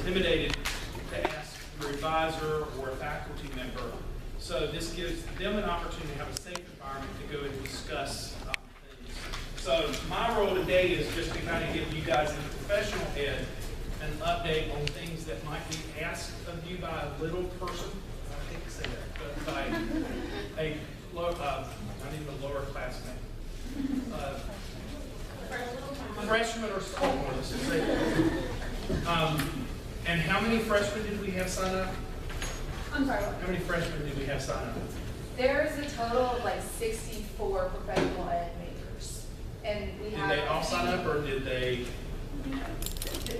intimidated to ask your advisor or a faculty member. So this gives them an opportunity to have a safe environment to go and discuss things. So my role today is just to kind of give you guys in professional ed an update on things that might be asked of you by a little person. I hate to say that, but by a not even a lower classmate. Freshman or sophomore, let's just say that. And how many freshmen did we have sign up? I'm sorry, what? How many freshmen did we have sign up? There is a total of like 64 professional ed majors. And we have. Did they all sign up or did they?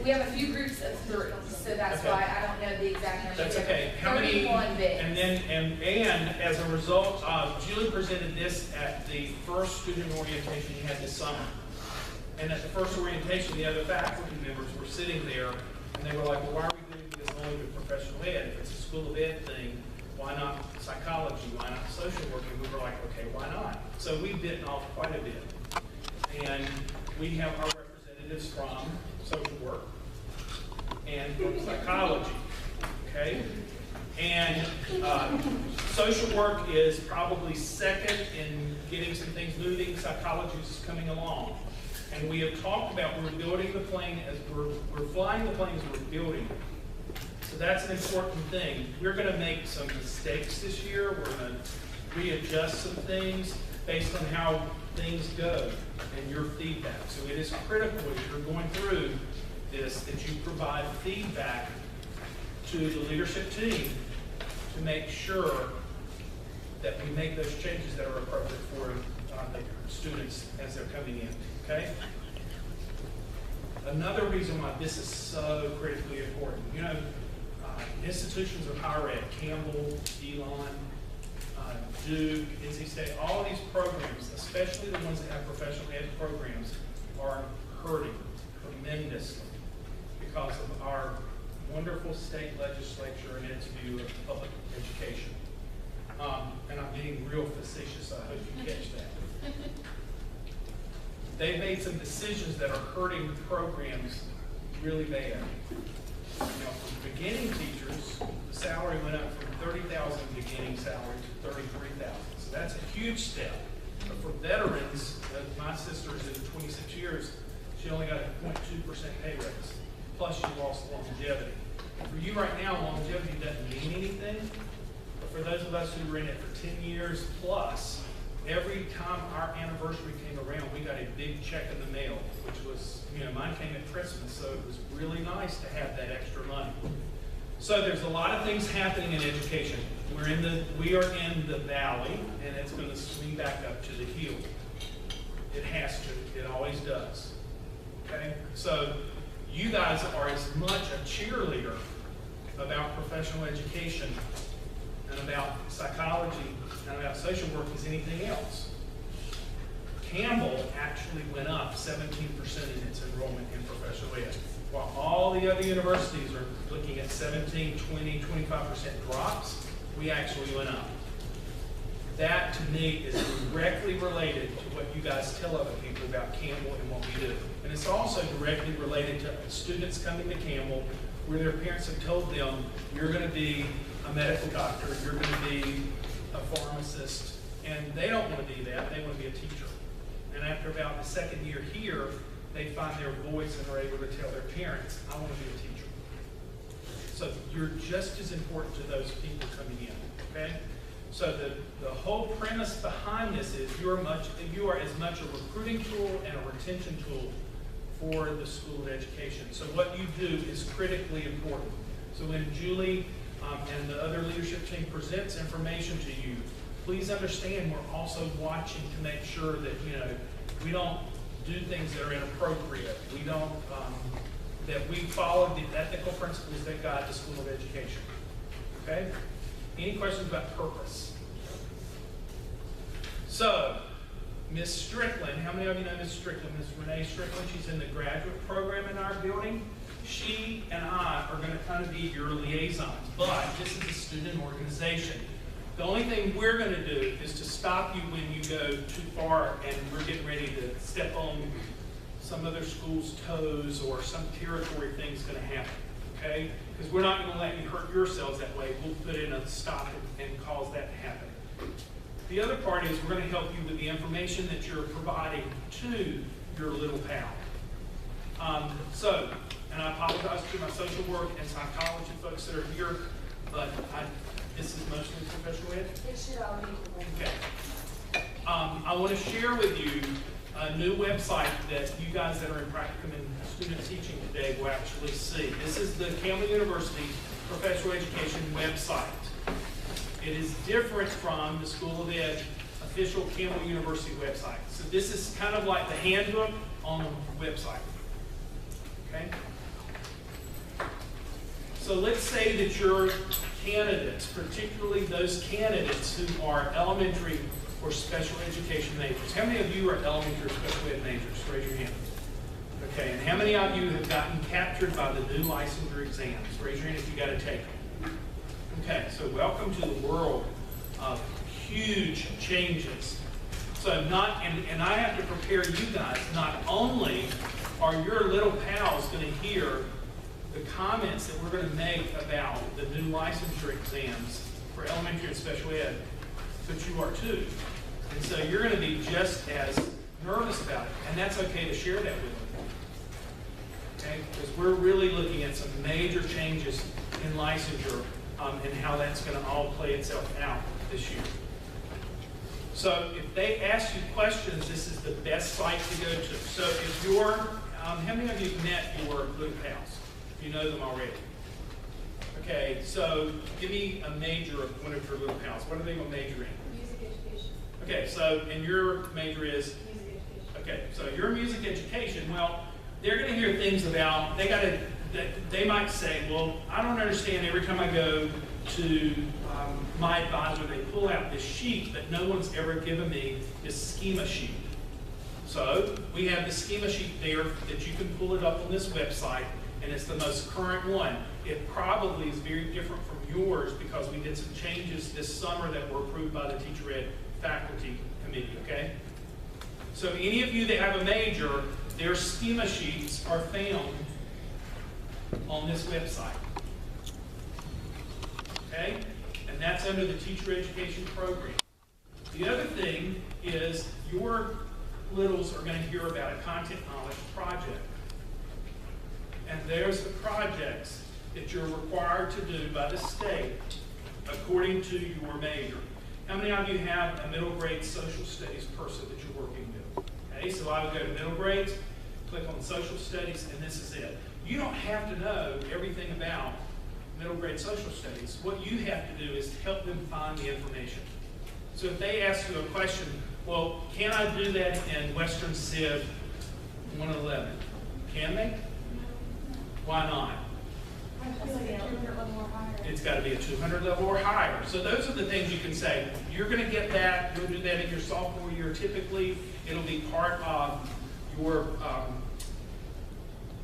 We have a few groups of three, so that's Okay. why I don't know the exact number. That's okay. How many? 31 bids. And then, and as a result, Julie presented this at the first student orientation you had this summer. And at the first orientation, the other faculty members were sitting there, and they were like, well, why are we doing this only with professional ed? If it's a school of ed thing, why not psychology? Why not social work? And we were like, okay, why not? So we've bitten off quite a bit. And we have our representatives from social work and from psychology, okay? And social work is probably second in getting some things moving. Psychology is coming along. And we have talked about we're building the plane as we're flying the plane as we're building it. So that's an important thing. We're going to make some mistakes this year. We're going to readjust some things based on how things go and your feedback. So it is critical as you're going through this that you provide feedback to the leadership team to make sure that we make those changes that are appropriate for the students as they're coming in. Okay? Another reason why this is so critically important, you know, institutions of higher ed, Campbell, Elon, Duke, NC State, all of these programs, especially the ones that have professional ed programs, are hurting tremendously because of our wonderful state legislature and its view of public education. And I'm being real facetious, so I hope you catch that. They've made some decisions that are hurting programs really bad. Now, for beginning teachers, the salary went up from $30,000 beginning salary to $33,000. So that's a huge step. But for veterans, my sister's in 26 years, she only got a 0.2% pay raise. Plus, she lost longevity. For you right now, longevity doesn't mean anything. But for those of us who were in it for 10 years plus, every time our anniversary came around, we got a big check in the mail, which was, you know, mine came at Christmas, so it was really nice to have that extra money. So there's a lot of things happening in education. We are in the valley, and it's going to swing back up to the hill. It has to. It always does. Okay? So you guys are as much a cheerleader about professional education and about psychology and about social work as anything else. Campbell actually went up 17% in its enrollment in professional ed. While all the other universities are looking at 17, 20, 25% drops, we actually went up. That, to me, is directly related to what you guys tell other people about Campbell and what we do. And it's also directly related to students coming to Campbell where their parents have told them, you're going to be a medical doctor, you're going to be a pharmacist, and they don't want to be that, they want to be a teacher. And after about the second year here, they find their voice and are able to tell their parents, I want to be a teacher. So you're just as important to those people coming in, okay? So the whole premise behind this is you are as much a recruiting tool and a retention tool for the School of Education. So what you do is critically important. So when Julie and the other leadership team presents information to you, please understand we're also watching to make sure that, you know, we don't do things that are inappropriate. We don't, that we follow the ethical principles that guide the School of Education. Okay? Any questions about purpose? So, Ms. Strickland, how many of you know Ms. Strickland? Ms. Renee Strickland, she's in the graduate program in our building. She and I are going to kind of be your liaisons, but this is a student organization. The only thing we're going to do is to stop you when you go too far and we're getting ready to step on some other school's toes or some territory thing's going to happen, okay? Because we're not going to let you hurt yourselves that way. We'll put in a stop and cause that to happen. The other part is we're going to help you with the information that you're providing to your little pal. And I apologize to my social work and psychology folks that are here, but this is mostly professional ed. It should all be. Okay. I want to share with you a new website that you guys that are in practicum and student teaching today will actually see. This is the Campbell University Professional Education website. It is different from the School of Ed official Campbell University website. So this is kind of like the handbook on the website. Okay? So let's say that your candidates, particularly those candidates who are elementary or special education majors. How many of you are elementary or special ed majors? Raise your hand. Okay, and how many of you have gotten captured by the new licensure exams? Raise your hand if you got to take them. Okay, so welcome to the world of huge changes. So and I have to prepare you guys. Not only are your little pals going to hear the comments that we're going to make about the new licensure exams for elementary and special ed, but you are too. And so you're going to be just as nervous about it, and that's okay to share that with them. Okay? Because we're really looking at some major changes in licensure and how that's going to all play itself out this year. So if they ask you questions, this is the best site to go to. So if you're, how many of you have met your little pals? You know them already. Okay, so give me a major of one of your little pals. What are they going to major in? Music education. Okay, so, and your major is? Music education. Okay, so your music education, well, they're going to hear things about, they might say, well, I don't understand every time I go to my advisor, they pull out this sheet, but no one's ever given me this schema sheet. So we have the schema sheet there that you can pull it up on this website, and it's the most current one. It probably is very different from yours because we did some changes this summer that were approved by the Teacher Ed Faculty Committee, okay? So any of you that have a major, their schema sheets are found on this website, okay? And that's under the Teacher Education Program. The other thing is your littles are going to hear about a content knowledge project. And there's the projects that you're required to do by the state according to your major. How many of you have a middle grade social studies person that you're working with? Okay, so I would go to middle grades, click on social studies, and this is it. You don't have to know everything about middle grade social studies. What you have to do is help them find the information. So if they ask you a question, well, can I do that in Western Civ 111? Can they? Why not? It's got to be a 200 level or higher. So those are the things you can say. You're going to get that. You'll do that in your sophomore year. Typically, it'll be part of your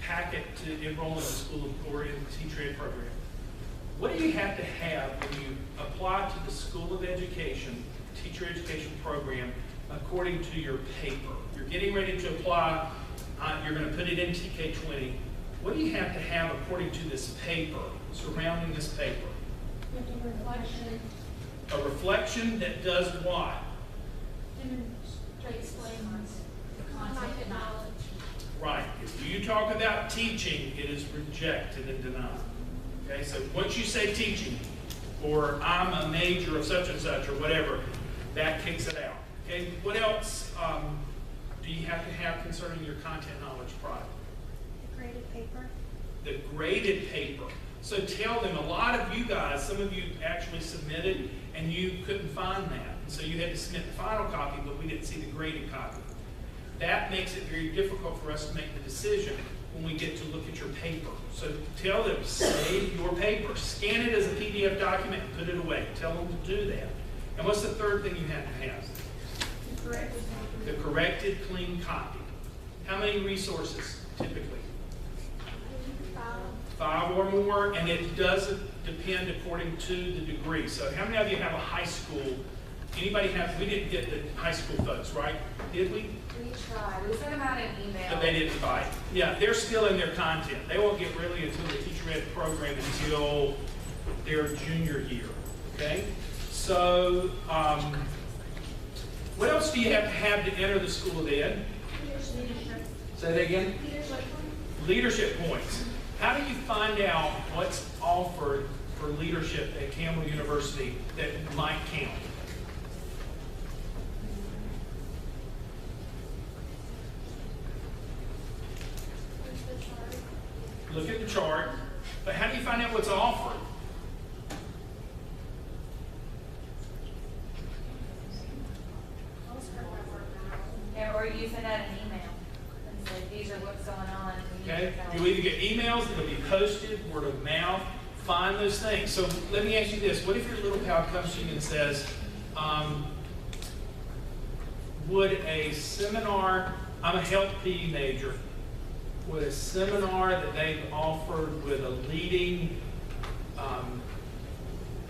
packet to enroll in the school or in the teacher ed program. What do you have to have when you apply to the School of Education, teacher education program, according to your paper? You're getting ready to apply. You're going to put it in TK20. What do you have to have according to this paper, surrounding this paper? Reflection. A reflection that does what? Demonstrates content and knowledge. Right. If you talk about teaching, it is rejected and denied. Okay, so once you say teaching, or I'm a major of such and such, or whatever, that kicks it out. Okay, what else do you have to have concerning your content knowledge product? Graded paper. The graded paper. So tell them, a lot of you guys, some of you actually submitted and you couldn't find that. And so you had to submit the final copy, but we didn't see the graded copy. That makes it very difficult for us to make the decision when we get to look at your paper. So tell them, save your paper. Scan it as a PDF document and put it away. Tell them to do that. And what's the third thing you have to have? The corrected, clean copy. How many resources typically? 5 or more, and it doesn't depend according to the degree. So how many of you have a high school Anybody have, we didn't get the high school folks, right? Did we? We tried, we sent them out an email. But they didn't buy. Yeah, they're still in their content. They won't get really into the teacher-ed program until their junior year, okay? So, what else do you have to enter the school of ed? Say that again? Leadership points. How do you find out what's offered for leadership at Campbell University that might count? Look at the chart, but how do you find out what's offered? Yeah, or you send out an email and say, these are what's going on. and we need Okay, your you either get emails, it'll be posted, word of mouth, find those things. So let me ask you this, what if your little pal comes to you and says, would a seminar, I'm a health PE major, would a seminar that they've offered with a leading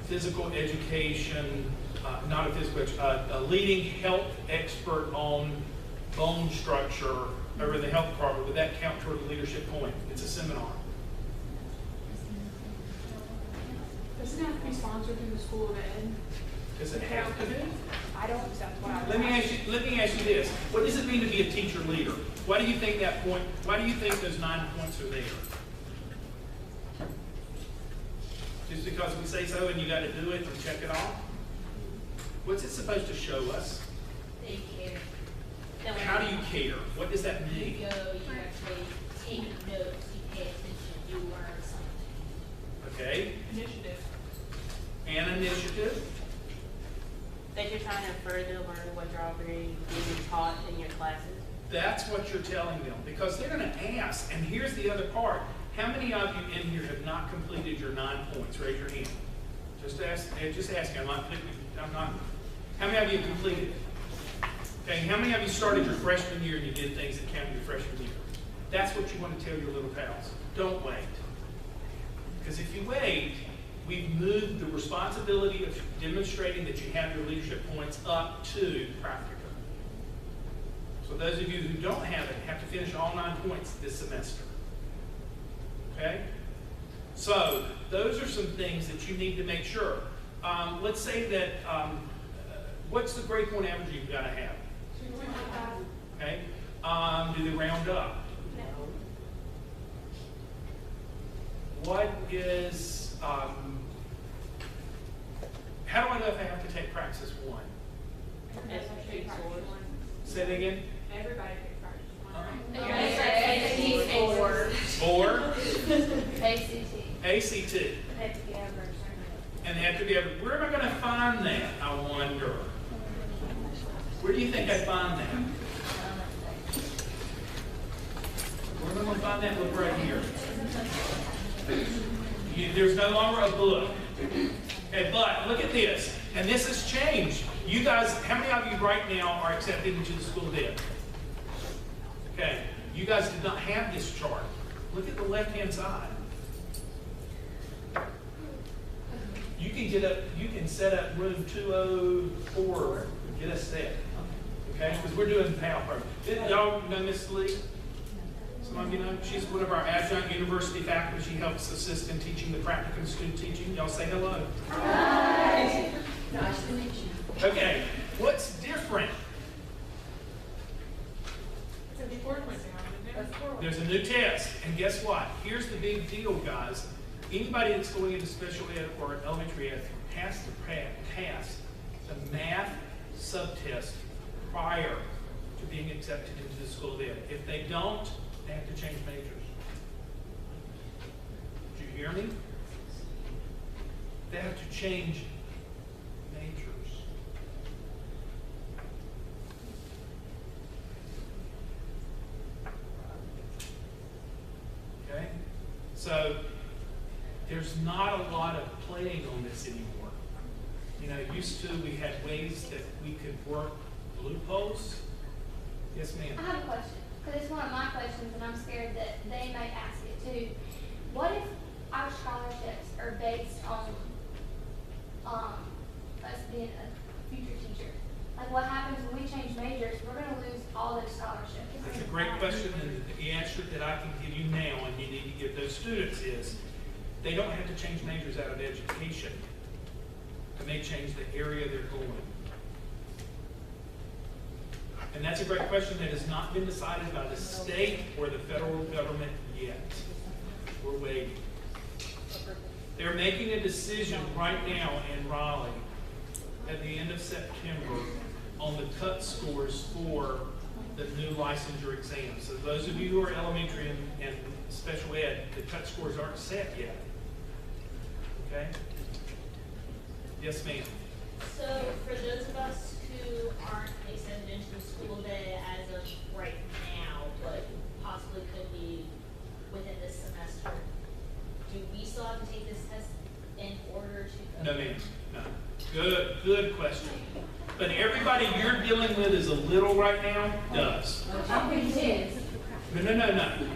physical education, not a physical, a leading health expert on bone structure over the health department, would that count toward a leadership point? It's a seminar. Doesn't it have to be sponsored through the School of Ed? Does it have to be? I don't, that's what I. Let me ask you this. What does it mean to be a teacher leader? Why do you think that point, why do you think those 9 points are there? Just because we say so and you got to do it and check it off? What's it supposed to show us? They care. How do you care? What does that You mean? go, you actually take notes, you pay attention, you learn something. Okay, Initiative. an initiative. That you're trying to further learn what you're already being taught in your classes. That's what you're telling them, because they're going to ask, and here's the other part. How many of you in here have not completed your 9 points? Raise your hand. Just ask, I'm not, how many of you completed it? Okay, how many of you started your freshman year and you did things that counted your freshman year? That's what you want to tell your little pals. Don't wait. Because if you wait, we've moved the responsibility of demonstrating that you have your leadership points up to practicum. So those of you who don't have it have to finish all 9 points this semester. Okay? So those are some things that you need to make sure. Let's say that, what's the grade point average you've got to have? 2.5. Okay? Do they round up? What is, how do I know if I have to take praxis 1? SAT scores. Say that again? Everybody picked practice one. ACT. 4? ACT. ACT. Have to be average. And they have to be able, where am I going to find that, I wonder? Where do you think I find that? Where am I going to find that? Look right here. There's no longer a book. Okay, but look at this. And this has changed. You guys, how many of you right now are accepted into the School of Ed? Okay, you guys did not have this chart. Look at the left-hand side. You can get up, you can set up room 204, get us set. Okay, because we're doing the PAL program. Y'all know Miss Lee? Some of you know, she's one of our adjunct university faculty. She helps assist in teaching the practicum student teaching. Y'all say hello. Hi. Nice to meet you. Okay, what's different? So before it went down, didn't it? There's a new test, and guess what? Here's the big deal, guys. Anybody that's going into special ed or elementary ed has to pass the math subtest prior to being accepted into the School of Ed. If they don't, they have to change majors. Did you hear me? They have to change majors. Okay? So, there's not a lot of playing on this anymore. You know, used to we had ways that we could work loopholes. Yes, ma'am. I have a question, because it's one of my questions, and I'm scared that they may ask it too. What if our scholarships are based on us being a future teacher? what happens when we change majors, we're gonna lose all those scholarships. That's a great question, and the answer that I can give you now, and you need to give those students, is they don't have to change majors out of education. They may change the area they're going. And that's a great question that has not been decided by the state or the federal government yet. We're waiting. They're making a decision right now in Raleigh at the end of September on the cut scores for the new licensure exam. So those of you who are elementary and special ed, the cut scores aren't set yet. Okay? Yes, ma'am. So for those of us who aren't accepted into the school day as of right now, but possibly could be within this semester, do we still have to take this test in order to? No, ma'am. No. Good question. But everybody you're dealing with is a little right now does. No.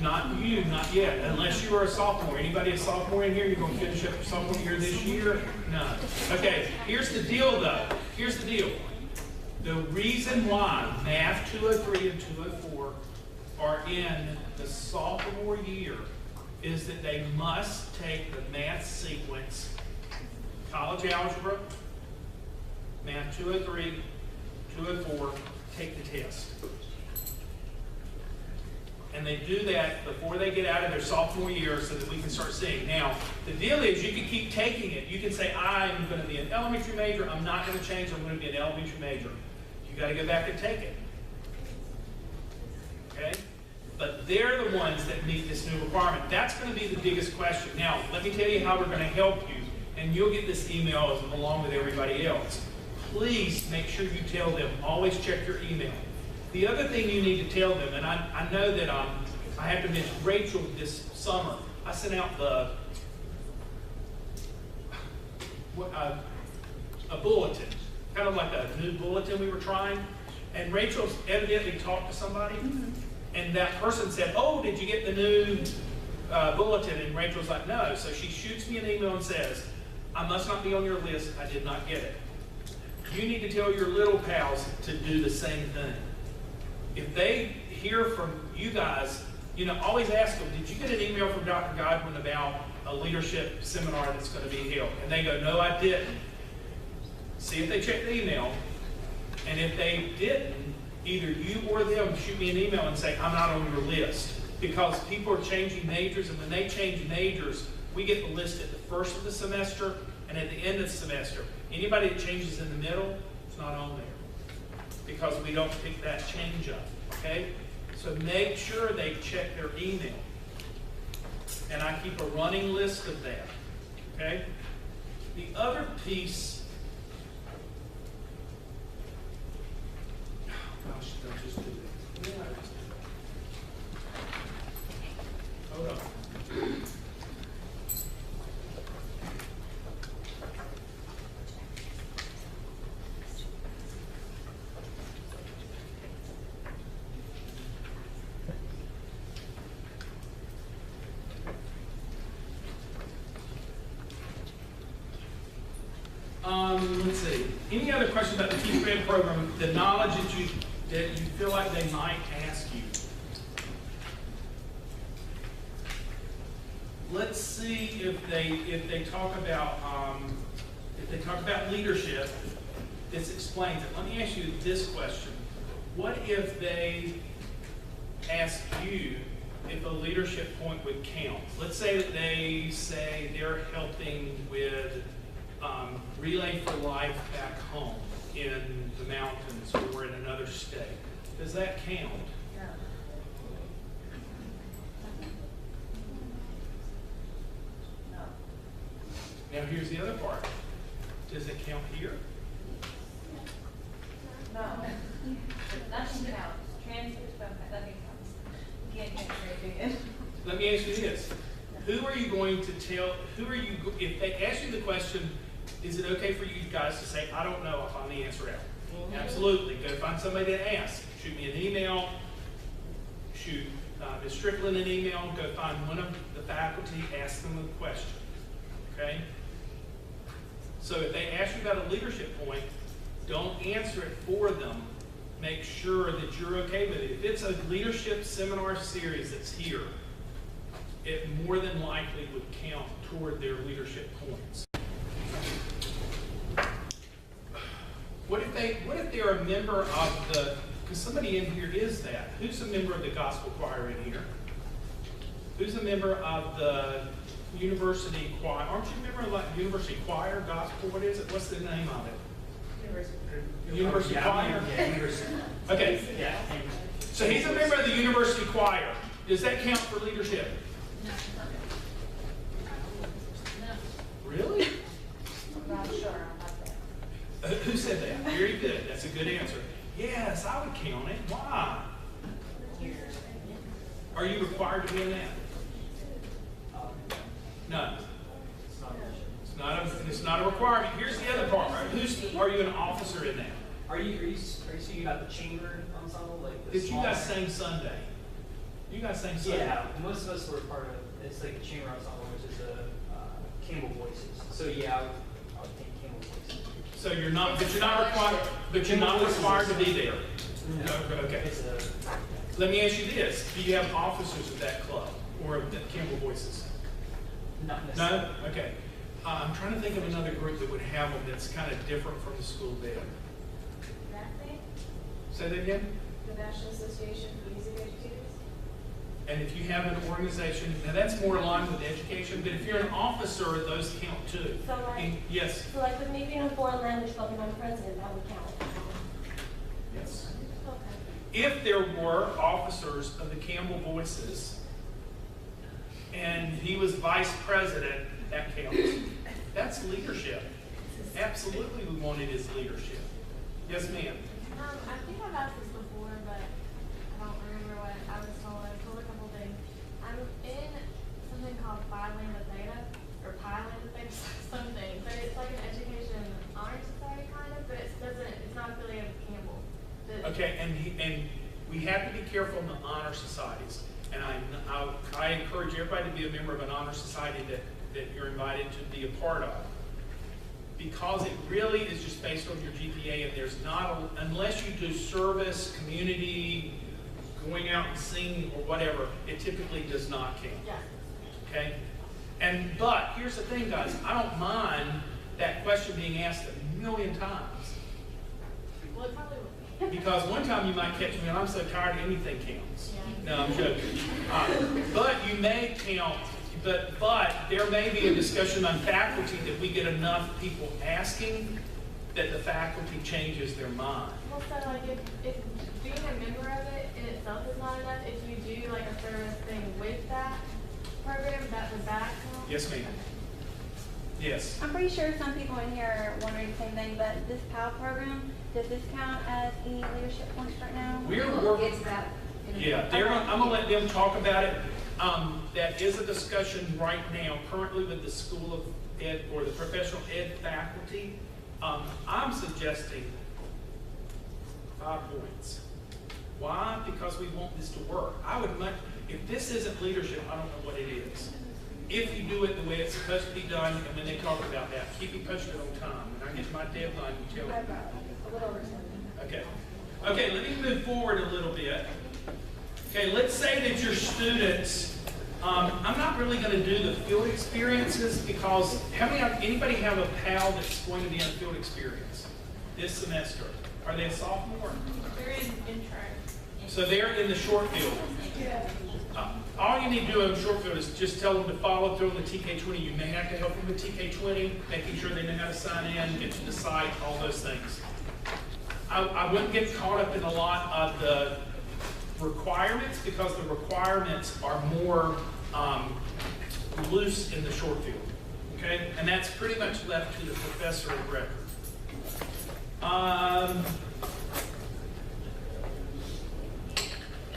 Not you, not yet. Unless you are a sophomore. Anybody a sophomore in here? You're going to finish up your sophomore year this year? No. Okay, here's the deal though. Here's the deal. The reason why Math 203 and 204 are in the sophomore year is that they must take the math sequence, college algebra, Math 203, 204, take the test. And they do that before they get out of their sophomore year so that we can start seeing. Now, the deal is you can keep taking it. You can say, I'm going to be an elementary major. I'm not going to change. I'm going to be an elementary major. You got to go back and take it. Okay? But they're the ones that meet this new requirement. That's going to be the biggest question. Now, let me tell you how we're going to help you. And you'll get this email along with everybody else. Please make sure you tell them, always check your email. The other thing you need to tell them, and I know that I have to mention Rachel this summer, I sent out a bulletin, kind of like a new bulletin we were trying, and Rachel evidently talked to somebody, and that person said, oh, did you get the new bulletin? And Rachel's like, no. So she shoots me an email and says, I must not be on your list, I did not get it. You need to tell your little pals to do the same thing. If they hear from you guys, always ask them, did you get an email from Dr. Godwin about a leadership seminar that's going to be held? And they go, no, I didn't. See if they check the email. And if they didn't, either you or them shoot me an email and say, I'm not on your list. Because people are changing majors, and when they change majors, we get the list at the first of the semester and at the end of the semester. Anybody that changes in the middle, it's not on there. Because we don't pick that change up, okay? So make sure they check their email. And I keep a running list of that, okay? The other piece, gosh, don't just do that. Hold on. Let's see. Any other questions about the Teach Red program? The knowledge that you feel like they might ask you. Let's see if they talk about leadership. This explains it. Let me ask you this question: what if they ask you if a leadership point would count? Let's say that they say they're helping with Relay for Life back home in the mountains or in another state. Does that count? No. Now here's the other part. Does it count here? No. Nothing counts. Transfers don't count. Nothing counts. You can't transfer anything in. Let me ask you this. Who are you going to tell, if they ask you the question, is it okay for you guys to say, I don't know, I'll find the answer out? Absolutely. Go find somebody to ask. Shoot me an email. Shoot Ms. Strickland an email. Go find one of the faculty. Ask them a question. Okay? So if they ask you about a leadership point, Don't answer it for them. Make sure that you're okay with it. If it's a leadership seminar series that's here, it more than likely would count toward their leadership points. What if they're a member of the, because somebody in here is that. Who's a member of the gospel choir in here? Who's a member of the university choir? Aren't you a member of like university choir, gospel? What is it? What's the name of it? University choir? Yeah, university. Okay. Yeah. So he's a member of the university choir. Does that count for leadership? Really? I'm not sure about that. Who said that? Very good. That's a good answer. Yes, I would count it. Why? Are you required to be in that? No. It's not a requirement. Here's the other part, right? Are you an officer in that? Are you speaking about the chamber ensemble? Like the Did you small- guys sing Sunday? You guys sang Sunday? Yeah, most of us were part of. It's like a chamber ensemble, which is a Campbell Voices. So yeah, I would think Campbell Voices. So you're not, but you're not required to be there. No, okay. It's a. Let me ask you this: do you have officers of that club or of the Campbell Voices? Not necessarily. No. Okay. I'm trying to think of another group that would have them that's kind of different from the school band. That thing, Say that again. the National Association for Music Educators? And if you have an organization, now that's more aligned with education, but if you're an officer, those count too. So like, Yes. so like with me being a foreign language club and I'm president, that would count. Yes. Okay. If there were officers of the Campbell Voices and he was vice president, that counts. That's leadership. Absolutely, we wanted his leadership. Yes, ma'am. I think I've asked this before, but I don't remember what I was told. I was told a couple things. I'm in something called Phi Lambda Theta, or Pi Lambda Theta, something. But it's like an education honor society kind of, but it's not affiliated with Campbell. Okay, and we have to be careful in the honor societies. And I encourage everybody to be a member of an honor society that you're invited to be a part of. Because it really is just based on your GPA, and there's not, unless you do service, community, going out and singing or whatever, it typically does not count. Yeah. Okay? But here's the thing, guys, I don't mind that question being asked 1,000,000 times. Well, it probably would be. Because one time you might catch me and I'm so tired anything counts. Yeah. No, I'm joking. But you may count, but there may be a discussion on faculty that we get enough people asking that the faculty changes their mind. Well, so like if being a member of it in itself is not enough, if you do like a service thing with that program, that would count? Yes, ma'am. Yes. I'm pretty sure some people in here are wondering the same thing, but this PAL program, does this count as any leadership points right now? We're We'll working. get to that. Yeah, I'm gonna let them talk about it. That is a discussion right now, currently with the School of Ed or the professional ed faculty. I'm suggesting 5 points. Why? Because we want this to work. If this isn't leadership, I don't know what it is. If you do it the way it's supposed to be done, and when they talk about that, keep me posted on time. When I get my deadline, you tell me. A little over 10. Okay. Okay, let me move forward a little bit. Okay, let's say that your students, I'm not really going to do the field experiences because anybody have a PAL that's going to be on a field experience this semester? Are they a sophomore? There is intro. So they're in the short field. All you need to do in short field is just tell them to follow through on the TK20. You may have to help them with TK20, making sure they know how to sign in, get to the site, all those things. I wouldn't get caught up in a lot of the requirements because the requirements are more loose in the short field. Okay? And that's pretty much left to the professor of record.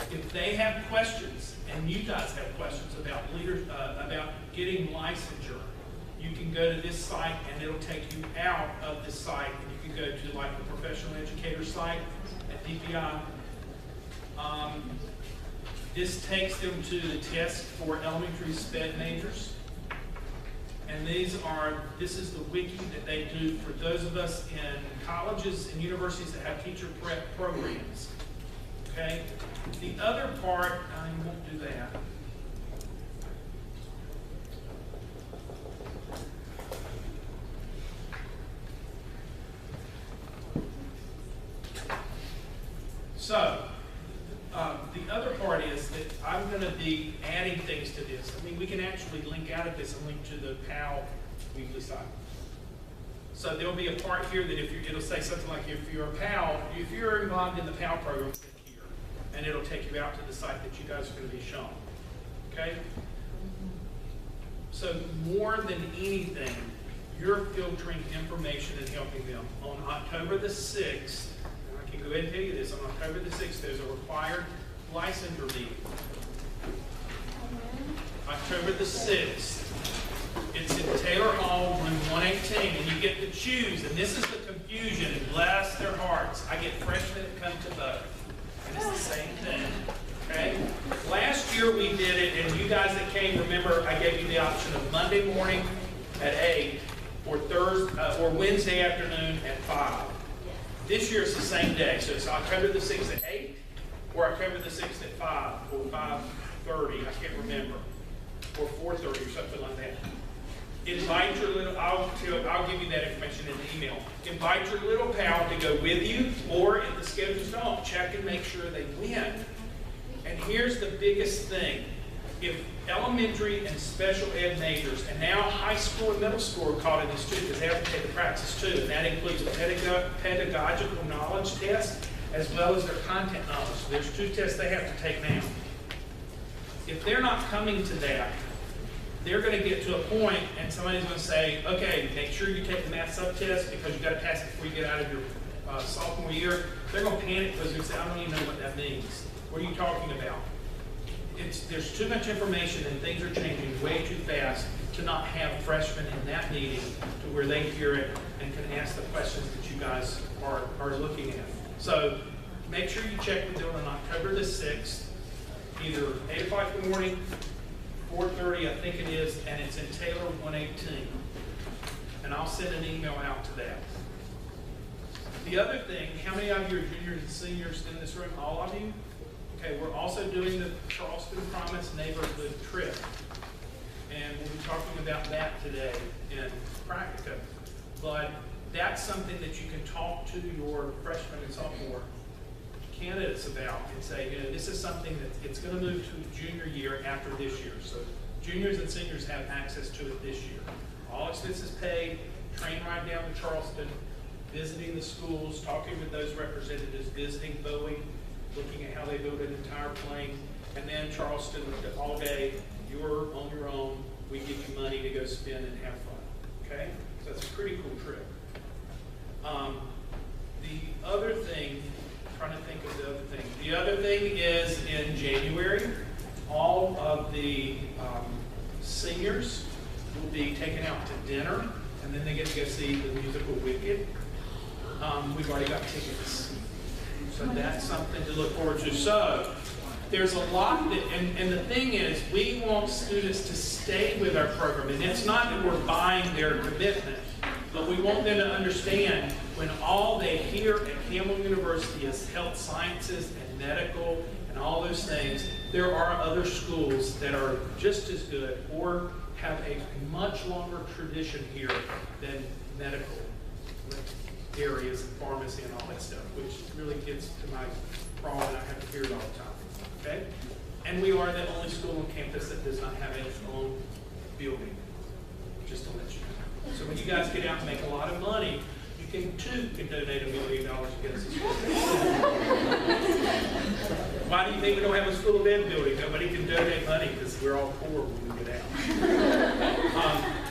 If they have questions, and you guys have questions about about getting licensure, you can go to this site and it'll take you out of this site, and you can go to like the professional educator site at DPI. This takes them to the test for elementary SPED majors. And this is the wiki that they do for those of us in colleges and universities that have teacher prep programs. Okay? The other part, I won't do that. So, the other part is that I'm going to be adding things to this. I mean, we can actually link out of this and link to the PAL weekly site. So there'll be a part here that it'll say something like, if you're a PAL, if you're involved in the PAL program, click here. And it'll take you out to the site that you guys are going to be shown. Okay? So more than anything, you're filtering information and helping them. On October the 6th, and I can go ahead and tell you this, on October the 6th, there's a required licensure meeting. October the 6th. It's in Taylor Hall, room 118, and you get to choose, and this is the confusion, and bless their hearts. I get freshmen that come to vote, and it's the same thing, okay? Last year we did it, and you guys that came, remember I gave you the option of Monday morning at 8, or Thursday, or Wednesday afternoon at 5. This year it's the same day, so it's October the 6th at 8, or October the 6th at 5, or 5:30, I can't remember, or 4:30 or something like that. Invite your little, I'll give you that information in the email. Invite your little pal to go with you, or if the schedules don't, check and make sure they win. And here's the biggest thing. If elementary and special ed majors, and now high school and middle school are caught in this too, because they have to take the practice too, and that includes a pedagogical knowledge test, as well as their content knowledge. So there's 2 tests they have to take now. If they're not coming to that, they're going to get to a point and somebody's going to say, okay, make sure you take the math sub-test because you've got to pass it before you get out of your sophomore year. They're going to panic because they say, I don't even know what that means. What are you talking about? There's too much information and things are changing way too fast to not have freshmen in that meeting to where they hear it and can ask the questions that you guys are looking at. So make sure you check with them on October the 6th, either 8 o'clock in the morning, 4:30, I think it is, and it's in Taylor 118. And I'll send an email out to that. The other thing, how many of you are juniors and seniors in this room? All of you? Okay, we're also doing the Charleston Promise Neighborhood Trip. And we'll be talking about that today in Practica. But that's something that you can talk to your freshman and sophomore candidates about and say, you know, this is something that it's going to move to junior year after this year. So juniors and seniors have access to it this year. All expenses paid, train ride down to Charleston, visiting the schools, talking with those representatives, visiting Boeing, looking at how they build an entire plane, and then Charleston all day, you're on your own, we give you money to go spend and have fun, okay? So that's a pretty cool trip. The other thing, I'm trying to think of the other thing. The other thing is in January, all of the seniors will be taken out to dinner, and then they get to go see the musical Wicked. We've already got tickets. So that's something to look forward to. So there's a lot that, and the thing is, we want students to stay with our program. And it's not that we're buying their commitment, but we want them to understand when all they hear at Campbell University is health sciences and medical and all those things, there are other schools that are just as good or have a much longer tradition here than medical areas and pharmacy and all that stuff, which really gets to my problem and I have to hear it all the time, okay? And we are the only school on campus that does not have its own building, just to let you know. So when you guys get out and make a lot of money, you can donate $1 million against the school. Why do you think we don't have a school of ed building? Nobody can donate money because we're all poor when we get out.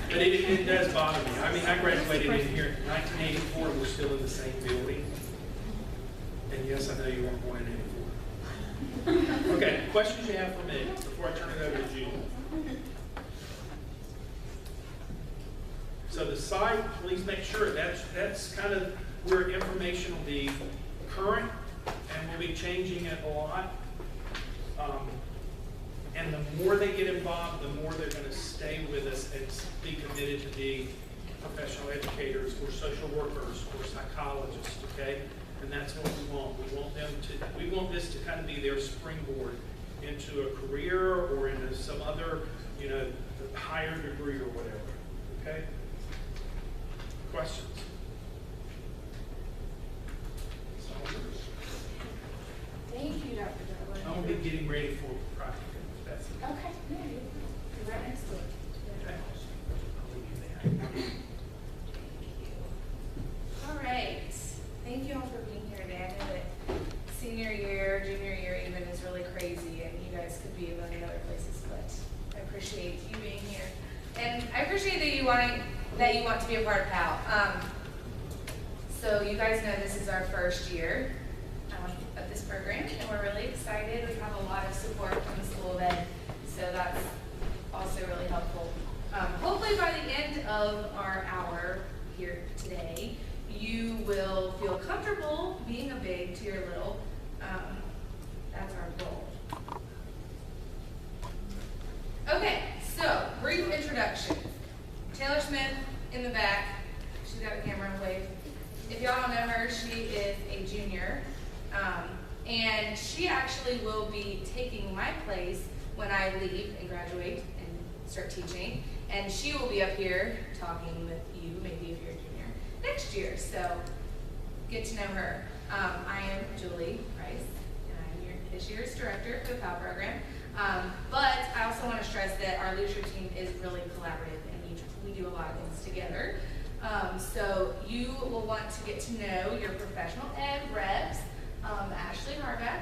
But it does bother me. I mean, I graduated in here in 1984 and we're still in the same building. And yes, I know you weren't born in 84. Okay, questions you have for me before I turn it over to Julie? So the site, please make sure that's kind of where information will be current, and we'll be changing it a lot. And the more they get involved, the more they're gonna stay with us and be committed to be professional educators or social workers or psychologists, okay? And that's what we want. We want this to kind of be their springboard into a career or into some other, higher degree or whatever, okay? Questions? Thank you, Dr. Darwin. I'm gonna be getting ready for practicum. That's it. Okay, yeah, you're right next to it. Okay. I'll leave you there. All right. Thank you all for being here today. I know that senior year, junior year even is really crazy, and you guys could be a million other places, but I appreciate you being here. And I appreciate that you want to be a part of PAL. So you guys know this is our first year of this program, and we're really excited. We have a lot of support from the School of Ed, so that's also really helpful. Hopefully by the end of our hour here today, you will feel comfortable being a big to your little. That's our goal. Okay, so brief introduction. Taylor Smith in the back. She's got a camera and wave. If y'all don't know her, she is a junior. And she actually will be taking my place when I leave and graduate and start teaching. And she will be up here talking with you, maybe if you're a junior, next year. So get to know her. I am Julie Price, and I'm this year's director for the PAL program. But I also want to stress that our leadership team is really collaborative, and we do a lot of things together. So you will want to get to know your professional ed reps. Ashley Harback,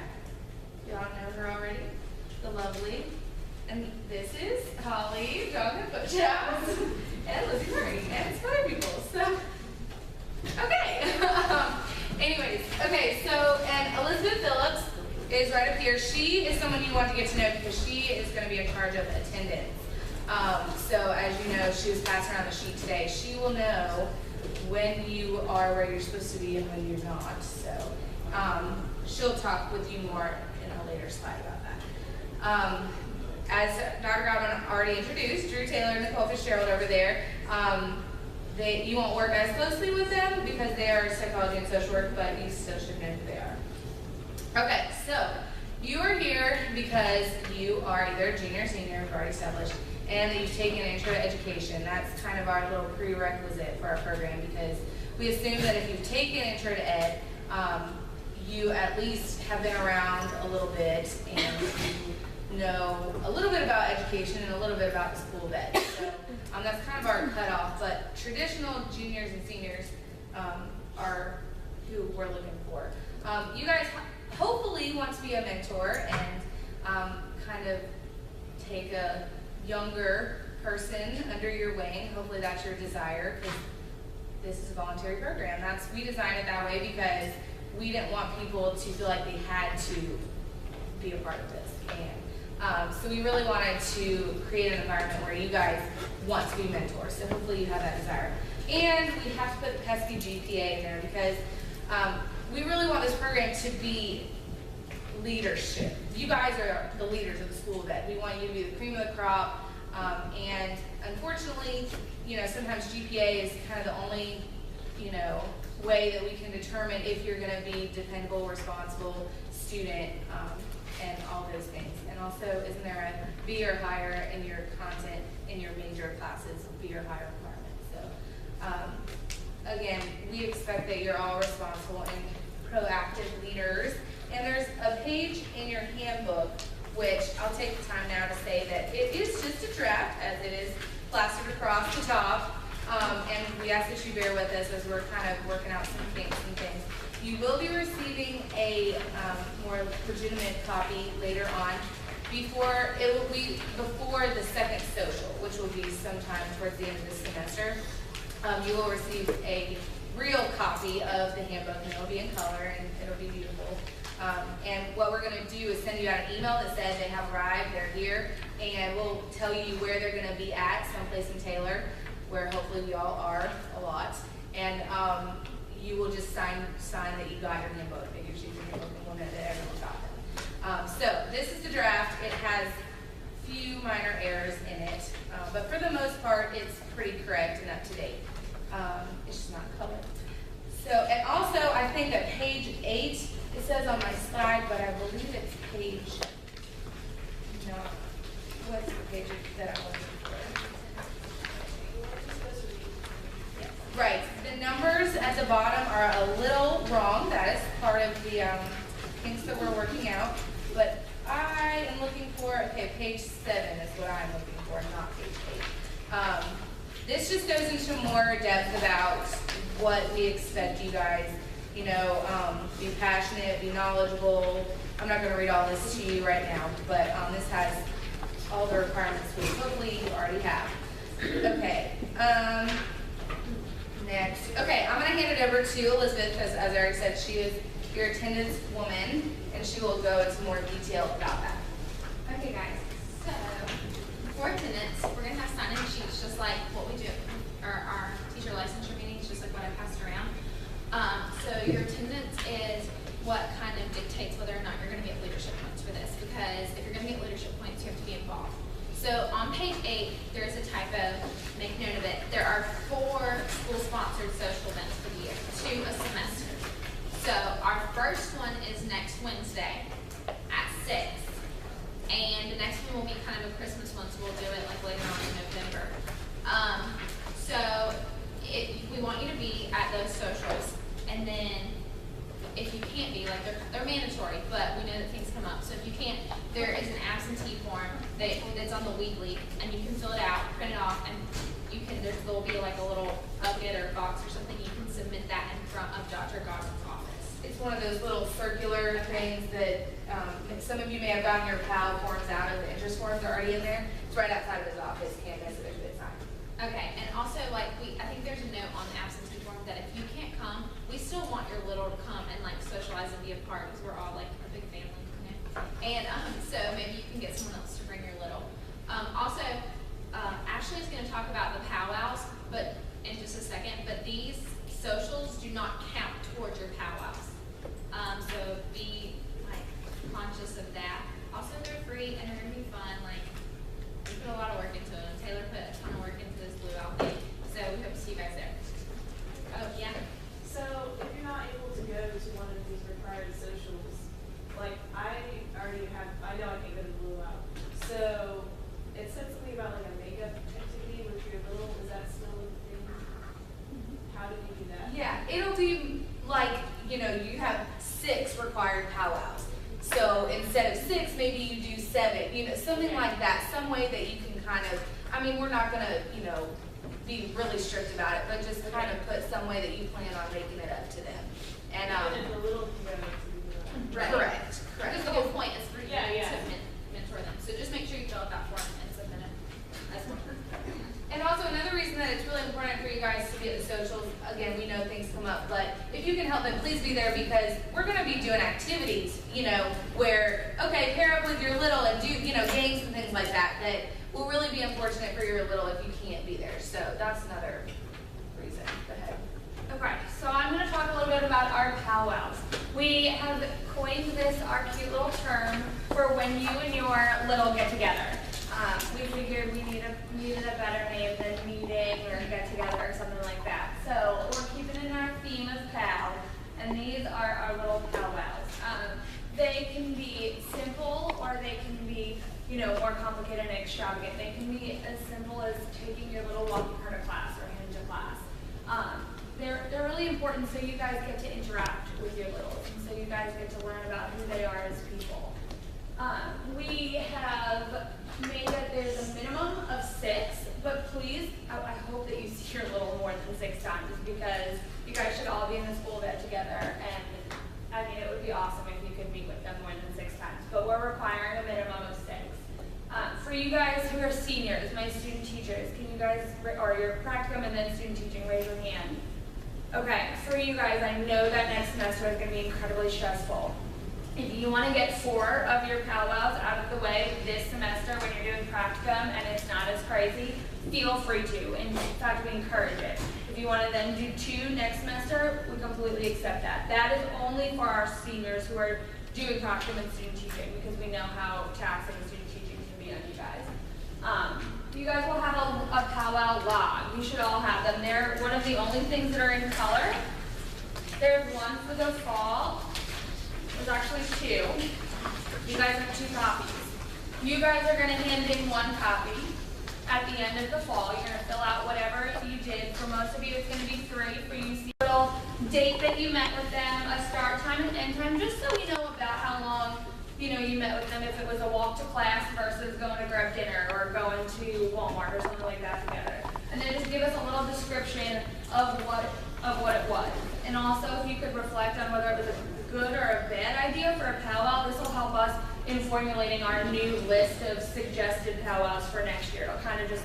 y'all know her already, the lovely. And this is Holly, Jonathan Butchhouse, and Lizzie Murray, and some other people. So, okay. Anyways, okay, so, and Elizabeth Phillips is right up here. She is someone you want to get to know because she is going to be in charge of attendance. So as you know, she was passing around the sheet today. She will know when you are where you're supposed to be and when you're not. So she'll talk with you more in a later slide about that. As Dr. Godwin already introduced, Drew Taylor and Nicole Fitzgerald over there, you won't work as closely with them because they are psychology and social work, but you still should know who they are. Okay, so you are here because you are either a junior or senior, we've already established, and that you've taken intro to education. That's kind of our little prerequisite for our program because we assume that if you've taken intro to ed, you at least have been around a little bit and you know a little bit about education and a little bit about the School of Ed. So that's kind of our cutoff, but traditional juniors and seniors are who we're looking for. You guys hopefully want to be a mentor and kind of take a younger person under your wing. Hopefully that's your desire because this is a voluntary program. We designed it that way because we didn't want people to feel like they had to be a part of this. And so we really wanted to create an environment where you guys want to be mentors. So hopefully you have that desire. And we have to put the pesky GPA in there because we really want this program to be leadership. You guys are the leaders of the School of Ed. We want you to be the cream of the crop. And unfortunately, sometimes GPA is kind of the only, way that we can determine if you're going to be dependable, responsible student, and all those things. And also, isn't there a B or higher in your content in your major classes, B or higher requirements? So, again, we expect that you're all responsible and proactive leaders. And there's a page in your handbook, which I'll take the time now to say that it is just a draft, as it is plastered across the top. And we ask that you bear with us as we're kind of working out some kinks and things. You will be receiving a more legitimate copy later on. It will be before the second social, which will be sometime towards the end of this semester. You will receive a real copy of the handbook, and it'll be in color, and it'll be beautiful. And what we're going to do is send you out an email that says they have arrived, they're here, and we'll tell you where they're going to be at, someplace in Taylor, where hopefully we all are a lot. And you will just sign that you got your handbook, that you received your handbook, and we'll know that everyone got them. So this is the draft. It has few minor errors in it, but for the most part, it's pretty correct and up to date. It's just not colored. So, and also, I think that page 8, it says on my slide, but I believe it's page, no, what's the page that I'm looking for? Right, the numbers at the bottom are a little wrong. That is part of the things that we're working out. But I am looking for, okay, page 7 is what I'm looking for, not page 8. This just goes into more depth about what we expect you guys, you know, be passionate, be knowledgeable. I'm not going to read all this to you right now, but this has all the requirements which hopefully you already have. Okay. Next. Okay, I'm going to hand it over to Elizabeth because, as I already said, she is your attendance woman, and she will go into more detail about that. Okay, guys. So, for attendance, we're going to have sign-in sheets just like what we do at our teacher licensure meetings, just like what I passed around. So, your attendance is what kind of dictates whether or not you're going to get leadership points for this, because if you're going to get leadership points, you have to be involved. So on page 8, there's a typo, make note of it. There are 4 school-sponsored social events for the year, 2 a semester. So our first one is next Wednesday at 6. And the next one will be kind of a Christmas one, so we'll do it like later on in November. We want you to be at those socials, and then if you can't be, like they're mandatory, but we know that things come up. So if you can't, there is an absentee form that's on the weekly, and you can fill it out, print it off, and you can. There'll be like a little bucket or box or something. You can submit that in front of Dr. Goddard's office. It's one of those little circular things that some of you may have gotten your PAL forms out of. The interest forms are already in there. It's right outside of his office campus. There's a good sign. Okay, and also I think there's a note on the absentee form that if you can't come, we still want your little to come and like socialize and be a part, because we're all like a big family, you know? And so maybe you can get someone else to bring your little. Ashley is going to talk about the powwows, but in just a second. But these socials do not count towards your powwows, so be like conscious of that. Also, they're free and they're going to be fun. Like we put a lot of work into them. Taylor put a ton of work into this blue outfit, so we hope to see you guys there. Oh yeah. So if you're not able to go to one of these required socials, like I know I can't go to the Blue Out. So it said something about like a makeup activity with your little, is that still a thing? How do you do that? Yeah, it'll be like, you know, you have 6 required powwows. So instead of 6, maybe you do 7, you know, something like that, some way that you can kind of, I mean, we're not going to, you know, be really strict about it, but just kind of put some way that you plan on making it up to them. And if the little can go to Right. Correct. Because the whole point is for you Yeah, yeah. to mentor them. So just make sure you fill out that form and submit it as well. And also another reason that it's really important for you guys to be at the socials, again, we know things come up, but if you can help them, please be there, because we're going to be doing activities, you know, where, okay, pair up with your little and do, you know, games and things like that, that will really be unfortunate for your little if you can't be there. So that's another reason. Go ahead. Okay, so I'm going to talk a little bit about our powwows. We have coined this, our cute little term, for when you and your little get together. We figured we needed a better name than meeting or get together or something like that. So we're keeping in our theme of PAL, and these are our little powwows. They can be simple, or they can be, you know, more complicated and extravagant. They can be as simple as taking your little walking her to class or him to class. They're really important, so you guys get to interact with your littles, and so you guys get to learn about who they are as people. We have made that there's a minimum of 6, but please, I hope that you see your little more than 6 times, because you guys should all be in the school bed together, and I mean, it would be awesome if you could meet with them more than 6 times, but we're requiring a minimum of 6. For you guys who are seniors, my student teachers, can you guys, or your practicum and then student teaching, raise your hand. Okay, for you guys, I know that next semester is going to be incredibly stressful. If you want to get 4 of your powwows out of the way this semester when you're doing practicum and it's not as crazy, feel free to. In fact, we encourage it. If you want to then do 2 next semester, we completely accept that. That is only for our seniors who are doing practicum and student teaching, because we know how taxing student teaching can be on you guys. You guys will have a powwow log. You should all have them. They're one of the only things that are in color. There's one for the fall. There's actually two. You guys have 2 copies. You guys are going to hand in 1 copy. At the end of the fall, you're going to fill out whatever you did. For most of you, it's going to be 3. For you, see a little date that you met with them, a start time and end time, just so we know about how long you met with them, if it was a walk to class versus going to grab dinner or going to Walmart or something like that together. And then just give us a little description of what it was. And also, if you could reflect on whether it was a good or a bad idea for a powwow, this will help us in formulating our new list of suggested powwows for next year. It'll kind of just,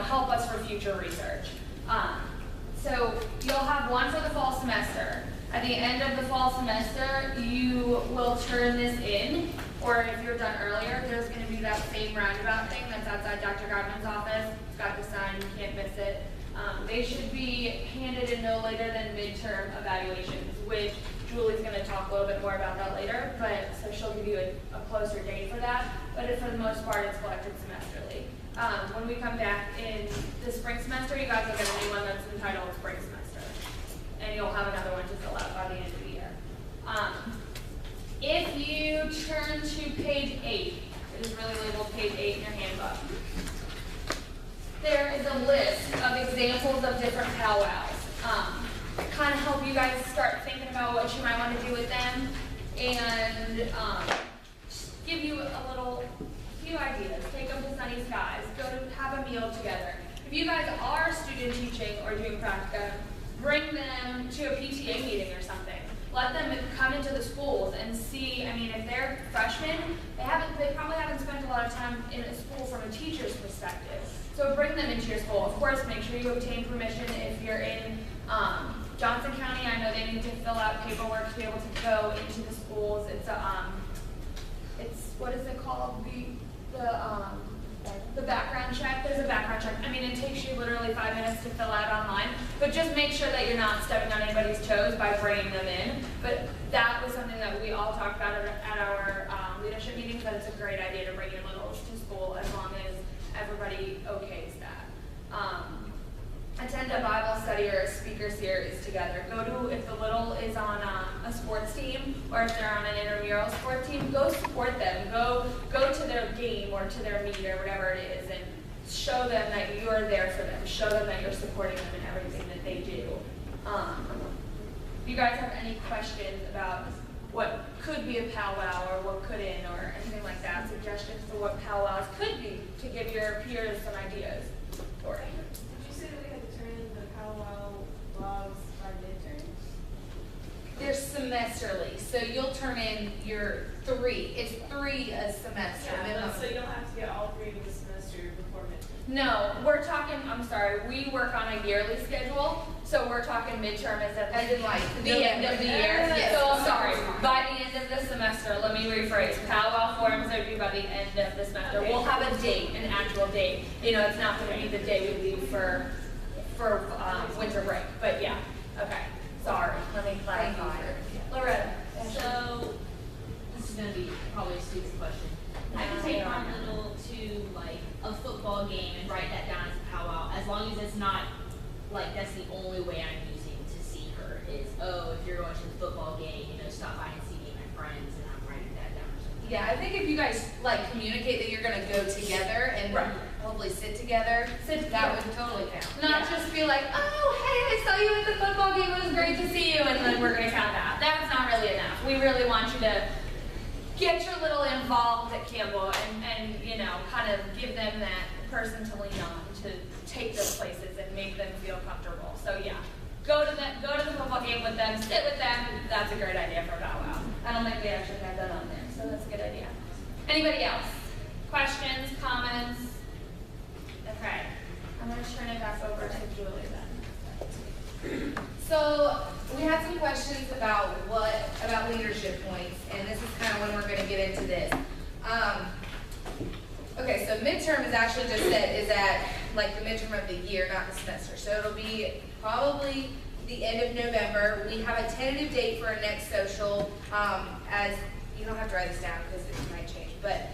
help us for future research. So you'll have one for the fall semester. At the end of the fall semester, you will turn this in, or if you're done earlier, there's going to be that same roundabout thing that's outside Dr. Godwin's office. It's got the sign, you can't miss it. They should be handed in no later than midterm evaluations, which Julie's going to talk a little bit more about that later, but so she'll give you a closer date for that. But for the most part, it's collected semesterly. When we come back in the spring semester, you guys will get a new one that's entitled Spring Semester. And you'll have another one to fill out by the end of the year. If you turn to page 8, it is really labeled page 8 in your handbook. There is a list of examples of different powwows. Kind of help you guys start thinking about what you might want to do with them, and give you a few ideas. Take them to Sunny Skies. Go to have a meal together. If you guys are student teaching or doing practicum, bring them to a PTA meeting or something. Let them come into the schools and see. If they're freshmen, they probably haven't spent a lot of time in a school from a teacher's perspective. So bring them into your school. Of course, make sure you obtain permission if you're in Johnson County. I know they need to fill out paperwork to be able to go into the schools. It's what is it called? The background check. There's a background check. It takes you literally 5 minutes to fill out online, but just make sure that you're not stepping on anybody's toes by bringing them in. But that was something that we all talked about at our leadership meetings, that it's a great idea to bring your littles to school as long as everybody okays that. Attend a Bible study or a speaker series together. Go to, if the little is on a sports team, or if they're on an intramural sport team, go support them. Go to their game or to their meet or whatever it is, and show them that you are there for them. Show them that you're supporting them in everything that they do. If you guys have any questions about what could be a powwow or what couldn't or anything like that, suggestions for what powwows could be to give your peers some ideas. Or Did you say that we had to turn in the powwow logs by midterm? they're semesterly, so you'll turn in your 3. It's 3 a semester. minimum. So you don't have to get all 3 of the semester before midterm? No, we're talking, we work on a yearly schedule, so we're talking midterm as in like the end of the year. Yes. So, sorry, by the end of the semester, let me rephrase, powwow forms are due by the end of the semester. Okay. We'll have a date, an actual date. It's not gonna be the day we leave for winter break, but yeah, okay, sorry, let me clarify. Loretta? So, this is gonna be probably a stupid question. I can take my little to like a football game and write that down as a powwow, as long as it's not like that's the only way I'm using to see her is, if you're going to the football game, stop by and see me and my friends, and I'm writing that down or something. Yeah, I think if you guys communicate that you're gonna go together and hopefully sit together, that would totally count. Not just be like, oh, hey, I saw you at the football game, it was great to see you, and then we're gonna count that. That's not really enough. We really want you to get your little involved at Campbell and kind of give them that person to lean on to take those places and make them feel comfortable. So yeah, go to the football game with them, sit with them. That's a great idea for a powwow. I don't think we actually had that on there, so that's a good idea. Anybody else? Questions, comments? Okay, I'm going to turn it back over to Julie then. So we had some questions about leadership points, and this is kind of when we're going to get into this. Okay, so midterm is actually just said is at like the midterm of the year, not the semester. So it'll be probably the end of November. We have a tentative date for our next social. As you don't have to write this down because it might change, but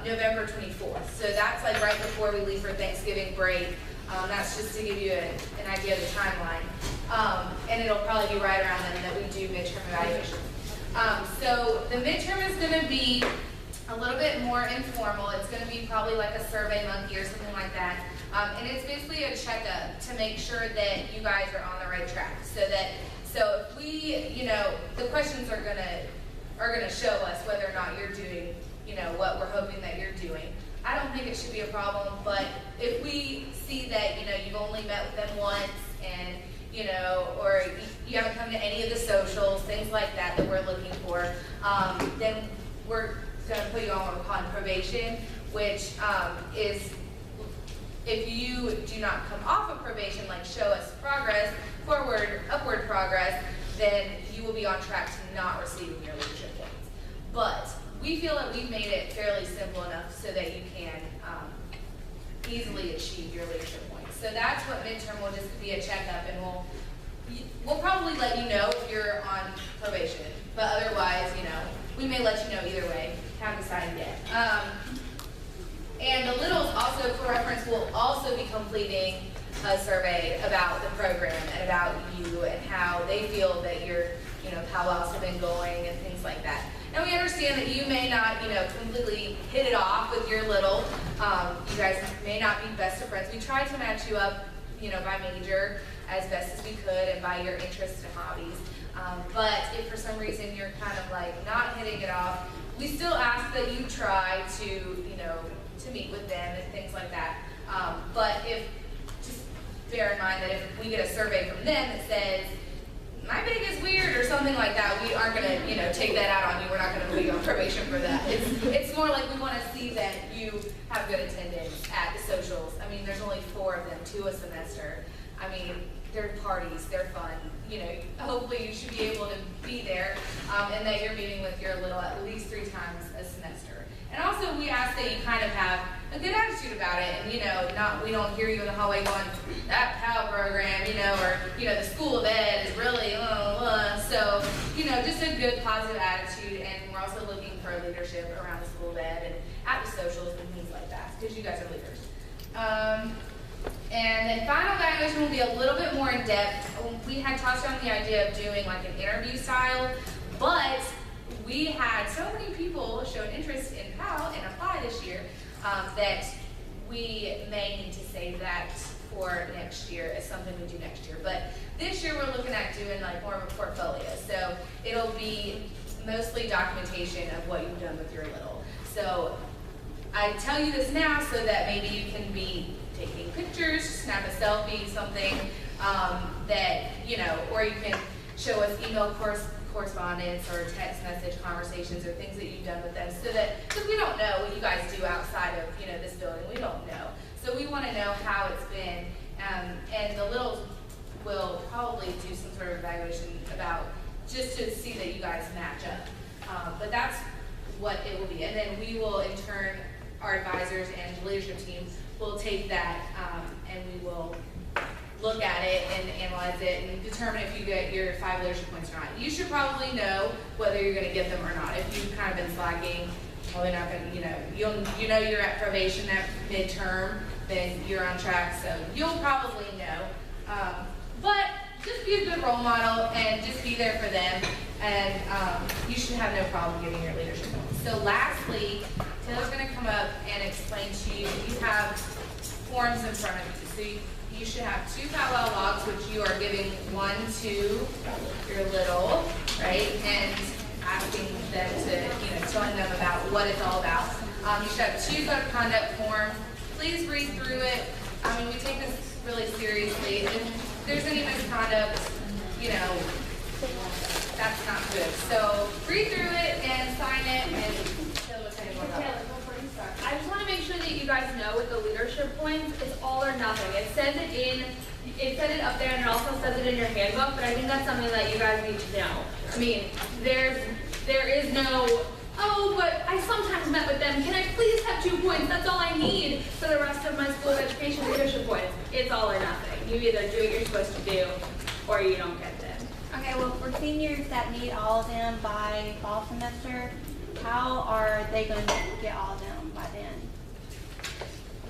November 24th. So that's like right before we leave for Thanksgiving break. That's just to give you an idea of the timeline. And it'll probably be right around then that we do midterm evaluation. So the midterm is going to be a little bit more informal. It's going to be probably like a survey monkey or something like that. And it's basically a checkup to make sure that you guys are on the right track. So if we, the questions are gonna show us whether or not you're doing, what we're hoping that you're doing. I don't think it should be a problem, but if we see that, you've only met with them once and, or you haven't come to any of the socials, things like that we're looking for, then we're gonna put you on what we're calling probation, which is if you do not come off of probation, like show us progress, upward progress, then you will be on track to not receiving your leadership points. But we feel that we've made it fairly simple enough so that you can easily achieve your leadership points. So that's what midterm will just be, a checkup, and we'll probably let you know if you're on probation. But otherwise, we may let you know either way. Haven't decided yet. And the littles also, for reference, will also be completing a survey about the program and about you and how they feel that your, powwows have been going and things like that. And we understand that you may not, completely hit it off with your little. You guys may not be best of friends. We try to match you up, by major as best as we could and by your interests and hobbies. But if for some reason you're kind of like not hitting it off, we still ask that you try to, to meet with them and things like that. But just bear in mind that if we get a survey from them that says, my big is weird or something like that, we aren't gonna, take that out on you. We're not gonna put you on probation for that. It's more like we wanna see that you have good attendance at the socials. I mean, there's only 4 of them, 2 a semester. I mean, they're parties, they're fun. Hopefully you should be able to be there, and that you're meeting with your little at least 3 times a semester. And also we ask that you kind of have a good attitude about it, and we don't hear you in the hallway going, that PAL program, or the School of Ed is really, so, just a good positive attitude. And we're also looking for leadership around the School of Ed and at the socials and things like that, because you guys are leaders. And then final evaluation will be a little bit more in depth. We had touched on the idea of doing like an interview style, but we had so many people show an interest in PAL and apply this year that we may need to save that for next year as something we do next year. But this year we're looking at doing like more of a portfolio. So it'll be mostly documentation of what you've done with your little. So I tell you this now so that maybe you can be taking pictures, snap a selfie, something that, or you can show us email correspondence or text message conversations or things that you've done with them, so that, because we don't know what you guys do outside of, this building, we don't know. So we want to know how it's been, and the littles will probably do some sort of evaluation about, just to see that you guys match up. But that's what it will be. And then we will, in turn, our advisors and the leadership team will take that and we will look at it and analyze it and determine if you get your 5 leadership points or not. You should probably know whether you're going to get them or not. If you've kind of been slacking, probably not going to, you're at probation at midterm, then you're on track, so you'll probably know. But just be a good role model and just be there for them, and you should have no problem getting your leadership points. So lastly, Taylor's going to come up and explain to you, you have forms in front of you. So you should have 2 powwow logs, which you are giving one to your little, right? And asking them to, telling them about what it's all about. You should have 2 code of conduct forms. Please read through it. I mean, we take this really seriously. If there's any misconduct, that's not good. So read through it and sign it, and Taylor will tell you more about it. I just want to make sure that you guys know with the leadership points, it's all or nothing. It says it up there, and it also says it in your handbook, but I think that's something that you guys need to know. I mean, there is no, oh, but I sometimes met with them. Can I please have 2 points? That's all I need for the rest of my school of education leadership points. It's all or nothing. You either do what you're supposed to do, or you don't get them. Okay, well, for seniors that need all of them by fall semester, how are they going to get all of them by then?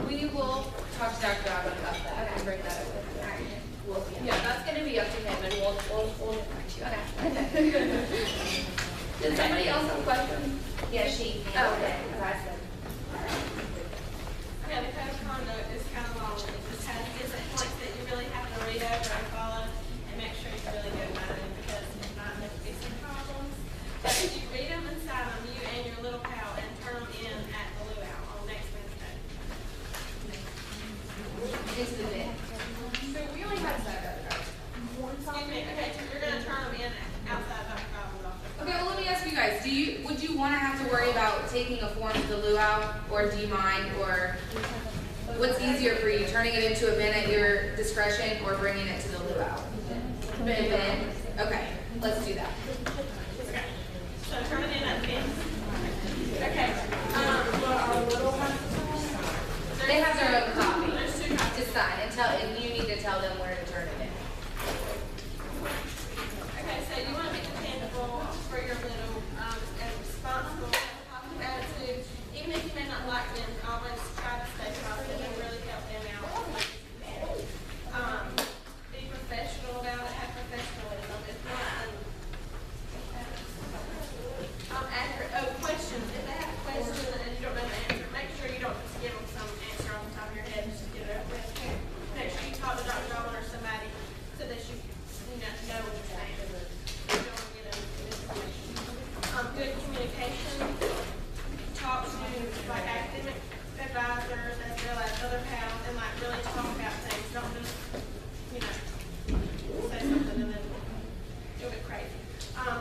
We will talk to Dr. Alvin about that and bring that up with you. We'll, yeah, that's gonna be up to him and we'll get back to you. Okay. Did somebody else have a question? Yeah, she. Oh, okay, as I said. Yeah, the code of conduct is kind of long, it just has different points that you really have to read over and follow, and make sure you really go by them, because if not, there could be some problems. But if you read them and sign them, you and your little pal, and turn them in at the luau on next Wednesday. Into the bin. So we only have that. Excuse me, okay, so you're gonna turn them in outside Dr. Collins' office. Okay, well, let me ask you guys, would you wanna have to worry about taking a form to the luau, or do you mind, or what's easier for you, turning it into a bin at your discretion, or bringing it to the luau? Bin. Okay, let's do that. Okay, so turn it in at the end. Okay. They have their own copy. There's 2 copies. To sign, and you need to tell them where to turn it in. Okay, so you want to be dependable for your little, and responsible, positive attitude. Even if you may not like them, always try to stay positive and really help them out. Be professional about it, have professionalism. If not, accurate. Oh, questions. If they have a question and you don't know the answer, make sure you don't just give them some answer off the top of your head and just get it over with. Make sure you talk to Dr. Dolan or somebody so that you know what you're saying. You don't want to get into misinformation. Good communication. Talk to like academic advisors as well as other pals and like really talk about things. Don't just, say something and then you'll get crazy.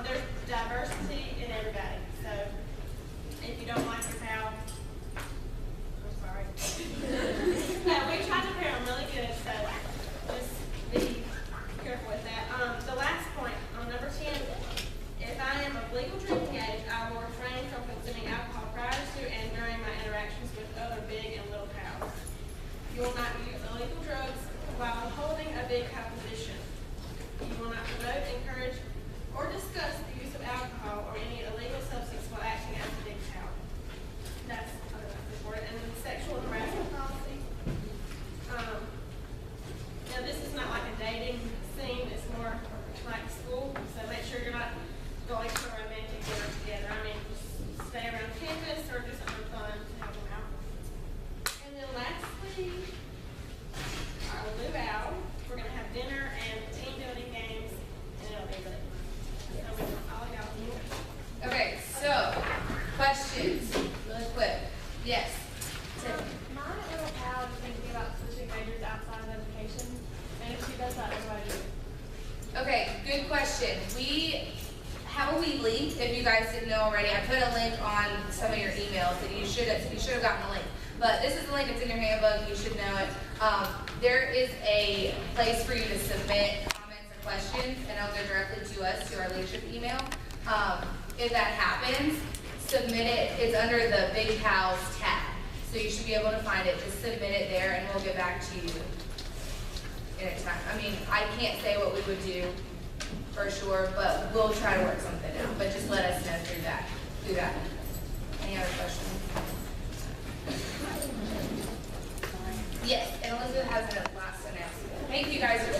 There's diversity in everybody. So if you don't like your pal, I'm sorry. We try to pair them really good, so just be careful with that. The last point, on number 10, if I am of legal drinking age, I will refrain from consuming alcohol prior to and during my interactions with other big and little pals. You will not use illegal drugs while holding a big pal position. You will not promote, encourage, or discuss the use of alcohol or any illegal substance while acting as a big pal. That's important. And then the sexual harassment policy. Now this is not like a dating scene, it's more like school, so make sure you're not going for a romantic dinner together. I mean, just stay around campus or do something fun to help them out. And then lastly, our luau, we're going to have dinner and team building games, and it'll be really fun. So we want all y'all here. Okay, so, questions, really quick. Yes. My little pal is thinking about switching majors outside of education, and if she does that, what do I do? Okay, good question. We have a Weebly, if you guys didn't know already. I put a link on some of your emails, and you should have gotten a link. But this is the link, it's in your handbook, you should know it. There is a place for you to submit comments or questions, and it'll go directly to us, to our leadership email. If that happens, submit it. It's under the Big Pals tab. So you should be able to find it. Just submit it there, and we'll get back to you in a time. I mean, I can't say what we would do for sure, but we'll try to work something out. But just let us know through that. Any other questions? Yes, and Elizabeth has a last announcement. Thank you guys for